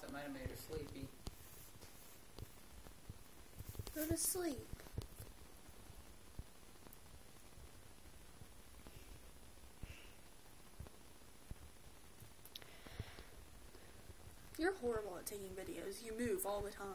That might have made her sleepy. Go to sleep. You're horrible at taking videos. You move all the time.